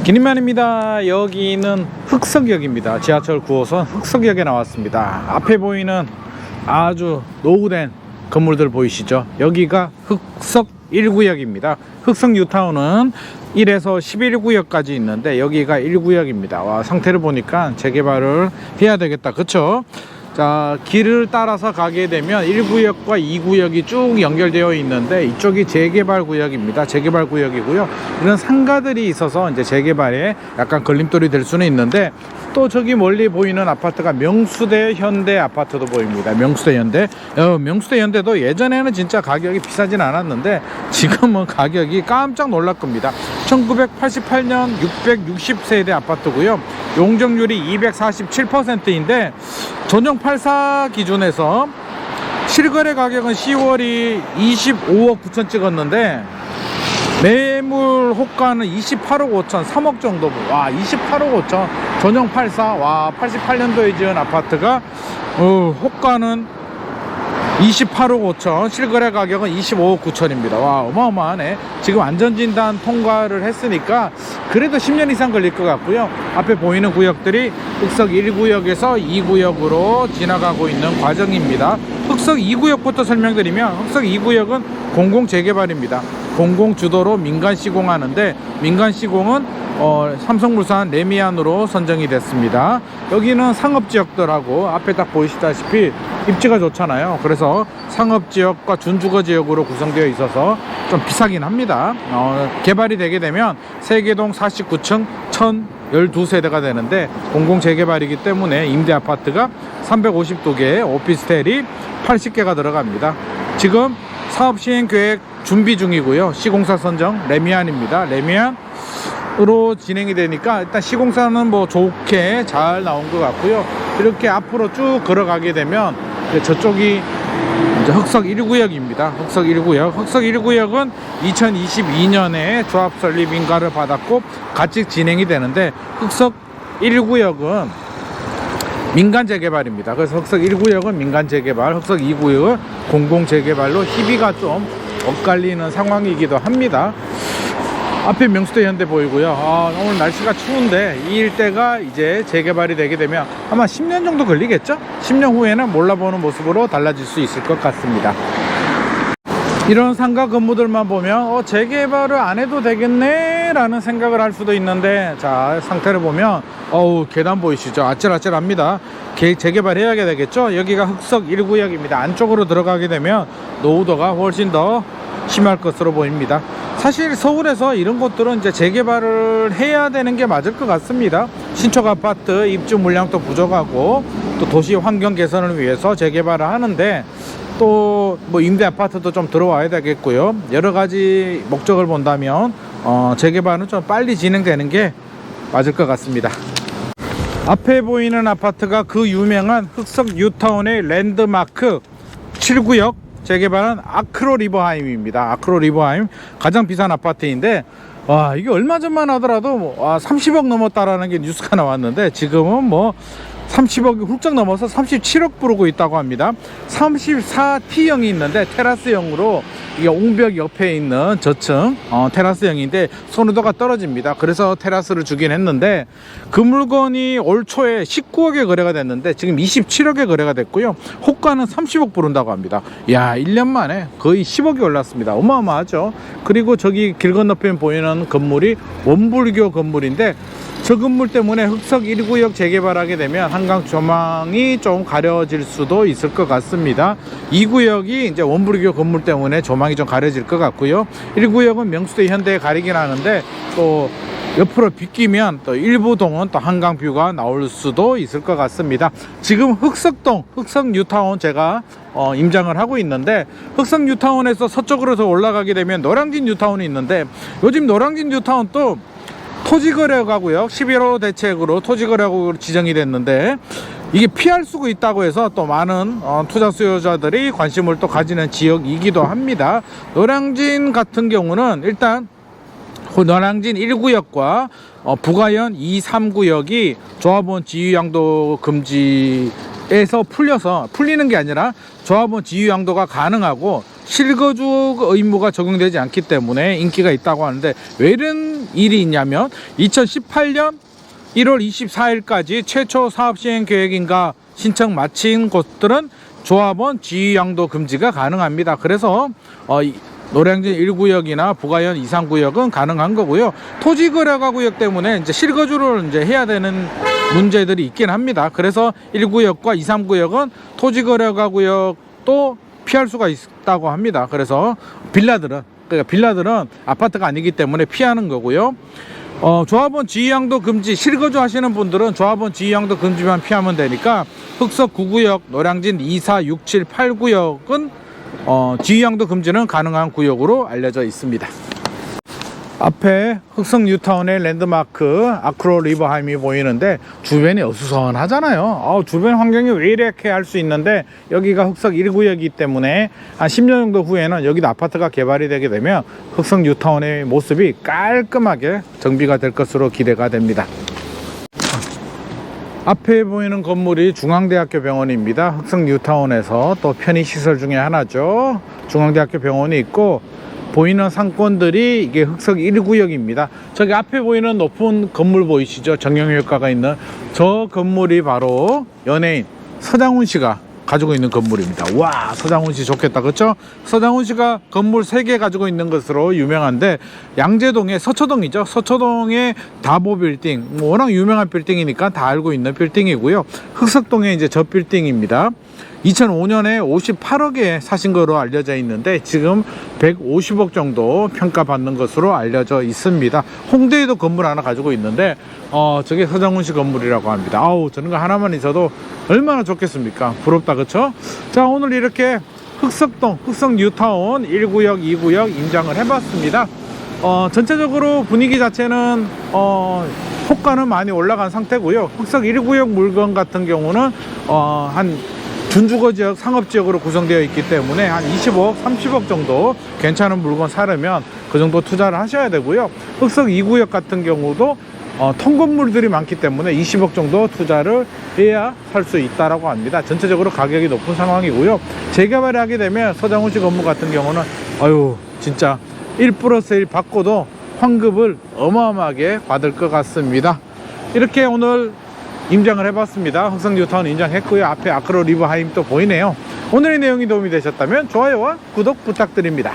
기린만입니다. 여기는 흑석역입니다. 지하철 9호선 흑석역에 나왔습니다. 앞에 보이는 아주 노후된 건물들 보이시죠? 여기가 흑석 1구역입니다. 흑석 뉴타운은 1에서 11구역까지 있는데 여기가 1구역입니다. 와, 상태를 보니까 재개발을 해야 되겠다. 그쵸? 자, 길을 따라서 가게 되면 1구역과 2구역이 쭉 연결되어 있는데 이쪽이 재개발 구역입니다. 재개발 구역이고요. 이런 상가들이 있어서 이제 재개발에 약간 걸림돌이 될 수는 있는데, 또 저기 멀리 보이는 아파트가 명수대 현대 아파트도 보입니다. 명수대 현대. 명수대 현대도 예전에는 진짜 가격이 비싸진 않았는데 지금은 가격이 깜짝 놀랄 겁니다. 1988년 660세대 아파트고요. 용적률이 247%인데 전용 84 기준에서 실거래 가격은 10월이 25억 9천 찍었는데 매물 호가는 28억 5천, 3억 정도. 와, 28억 5천 전용 84. 와, 88년도에 지은 아파트가 호가는 28억 5천, 실거래 가격은 25억 9천입니다. 와, 어마어마하네. 지금 안전진단 통과를 했으니까 그래도 10년 이상 걸릴 것 같고요. 앞에 보이는 구역들이 흑석 1구역에서 2구역으로 지나가고 있는 과정입니다. 흑석 2구역부터 설명드리면, 흑석 2구역은 공공재개발입니다. 공공주도로 민간 시공하는데, 민간 시공은 삼성물산 레미안으로 선정이 됐습니다. 여기는 상업지역들하고 앞에 딱 보이시다시피 입지가 좋잖아요. 그래서 상업지역과 준주거지역으로 구성되어 있어서 좀 비싸긴 합니다. 개발이 되게 되면 세계동 49층 1012세대가 되는데 공공재개발이기 때문에 임대아파트가 352개, 오피스텔이 80개가 들어갑니다. 지금 사업시행계획 준비 중이고요. 시공사 선정 레미안입니다. 레미안으로 진행이 되니까 일단 시공사는 뭐 좋게 잘 나온 것 같고요. 이렇게 앞으로 쭉 걸어가게 되면 저쪽이 이제 흑석 1구역입니다. 흑석 1구역. 흑석 1구역은 2022년에 조합 설립 인가를 받았고 같이 진행이 되는데, 흑석 1구역은 민간 재개발입니다. 그래서 흑석 1구역은 민간 재개발, 흑석 2구역은 공공 재개발로 희비가 좀 엇갈리는 상황이기도 합니다. 앞에 명수대 현대 보이고요. 오늘 날씨가 추운데 이 일대가 이제 재개발이 되게 되면 아마 10년 정도 걸리겠죠? 10년 후에는 몰라보는 모습으로 달라질 수 있을 것 같습니다. 이런 상가 건물들만 보면 재개발을 안 해도 되겠네 라는 생각을 할 수도 있는데, 자, 상태를 보면 계단 보이시죠? 아찔아찔합니다. 재개발 해야 되겠죠? 여기가 흑석 1구역입니다. 안쪽으로 들어가게 되면 노후도가 훨씬 더 심할 것으로 보입니다. 사실 서울에서 이런 곳들은 이제 재개발을 해야 되는 게 맞을 것 같습니다. 신축 아파트 입주 물량도 부족하고 또 도시 환경 개선을 위해서 재개발을 하는데, 또 뭐 임대 아파트도 좀 들어와야 되겠고요. 여러 가지 목적을 본다면 재개발은 좀 빨리 진행되는 게 맞을 것 같습니다. 앞에 보이는 아파트가 그 유명한 흑석 뉴타운의 랜드마크 7구역 재개발은 아크로 리버하임입니다. 아크로 리버하임 가장 비싼 아파트인데, 와, 이게 얼마 전만 하더라도 30억 넘었다라는 게 뉴스가 나왔는데 지금은 뭐 30억이 훌쩍 넘어서 37억 부르고 있다고 합니다. 34T형이 있는데 테라스형으로, 이게 옹벽 옆에 있는 저층 테라스형인데 선호도가 떨어집니다. 그래서 테라스를 주긴 했는데 그 물건이 올 초에 19억에 거래가 됐는데 지금 27억에 거래가 됐고요. 호가는 30억 부른다고 합니다. 야, 1년 만에 거의 10억이 올랐습니다. 어마어마하죠. 그리고 저기 길 건너편 보이는 건물이 원불교 건물인데, 저 건물 때문에 흑석 1구역 재개발하게 되면 한강 조망이 좀 가려질 수도 있을 것 같습니다. 2구역이 이제 원불교 건물 때문에 조망이 좀 가려질 것 같고요. 1구역은 명수대 현대에 가리긴 하는데 또 옆으로 비끼면 또 일부 동은 또 한강 뷰가 나올 수도 있을 것 같습니다. 지금 흑석동, 흑석 뉴타운 제가 임장을 하고 있는데, 흑석 뉴타운에서 서쪽으로 올라가게 되면 노량진 뉴타운이 있는데, 요즘 노량진 뉴타운 또 토지거래가구역 11호 대책으로 토지거래가구역으로 지정이 됐는데, 이게 피할 수가 있다고 해서 또 많은 투자 수요자들이 관심을 또 가지는 지역이기도 합니다. 노량진 같은 경우는 일단 노량진 1구역과 부가현 2, 3구역이 조합원 지유양도 금지에서 풀리는 게 아니라 조합원 지유양도가 가능하고 실거주 의무가 적용되지 않기 때문에 인기가 있다고 하는데, 왜 이런 일이 있냐면 2018년 1월 24일까지 최초 사업 시행 계획인가 신청 마친 곳들은 조합원 지휘양도 금지가 가능합니다. 그래서 노량진 1구역이나 부가현 이상구역은 가능한 거고요. 토지거래가 구역 때문에 이제 실거주를 이제 해야 되는 문제들이 있긴 합니다. 그래서 1구역과 2, 3구역은 토지거래가 구역도 피할 수가 있다고 합니다. 그래서 빌라들은 아파트가 아니기 때문에 피하는 거고요. 조합원 지휘양도 금지, 실거주 하시는 분들은 조합원 지휘양도 금지만 피하면 되니까 흑석 9구역, 노량진 2, 4, 6, 7, 8구역은 지휘양도 금지는 가능한 구역으로 알려져 있습니다. 앞에 흑석 뉴타운의 랜드마크 아크로 리버하임이 보이는데 주변이 어수선하잖아요. 주변 환경이 왜 이렇게 할 수 있는데, 여기가 흑석 1구역이기 때문에 한 10년 정도 후에는 여기도 아파트가 개발이 되게 되면 흑석 뉴타운의 모습이 깔끔하게 정비가 될 것으로 기대가 됩니다. 앞에 보이는 건물이 중앙대학교 병원입니다. 흑석 뉴타운에서 또 편의시설 중에 하나죠. 중앙대학교 병원이 있고, 보이는 상권들이 이게 흑석 1구역입니다. 저기 앞에 보이는 높은 건물 보이시죠? 정형외과가 있는 저 건물이 바로 연예인 서장훈 씨가 가지고 있는 건물입니다. 와, 서장훈 씨 좋겠다, 그렇죠? 서장훈 씨가 건물 3개 가지고 있는 것으로 유명한데, 양재동의 서초동이죠. 서초동의 다보 빌딩, 워낙 유명한 빌딩이니까 다 알고 있는 빌딩이고요. 흑석동의 이제 저 빌딩입니다. 2005년에 58억에 사신 거로 알려져 있는데, 지금 150억 정도 평가받는 것으로 알려져 있습니다. 홍대에도 건물 하나 가지고 있는데, 저게 서장훈 씨 건물이라고 합니다. 아우, 저런 거 하나만 있어도 얼마나 좋겠습니까? 부럽다, 그쵸? 자, 오늘 이렇게 흑석동, 흑석 뉴타운 1구역, 2구역 임장을 해봤습니다. 전체적으로 분위기 자체는 호가는 많이 올라간 상태고요. 흑석 1구역 물건 같은 경우는 한 준주거지역, 상업지역으로 구성되어 있기 때문에 한 20억, 30억 정도 괜찮은 물건 사려면 그 정도 투자를 하셔야 되고요. 흑석 2구역 같은 경우도 통건물들이 많기 때문에 20억 정도 투자를 해야 살 수 있다라고 합니다. 전체적으로 가격이 높은 상황이고요. 재개발을 하게 되면 서장훈 씨 건물 같은 경우는 진짜 1+1 받고도 환급을 어마어마하게 받을 것 같습니다. 이렇게 오늘 임장을 해봤습니다. 흑석 뉴타운 임장했고요. 앞에 아크로 리버하임 또 보이네요. 오늘의 내용이 도움이 되셨다면 좋아요와 구독 부탁드립니다.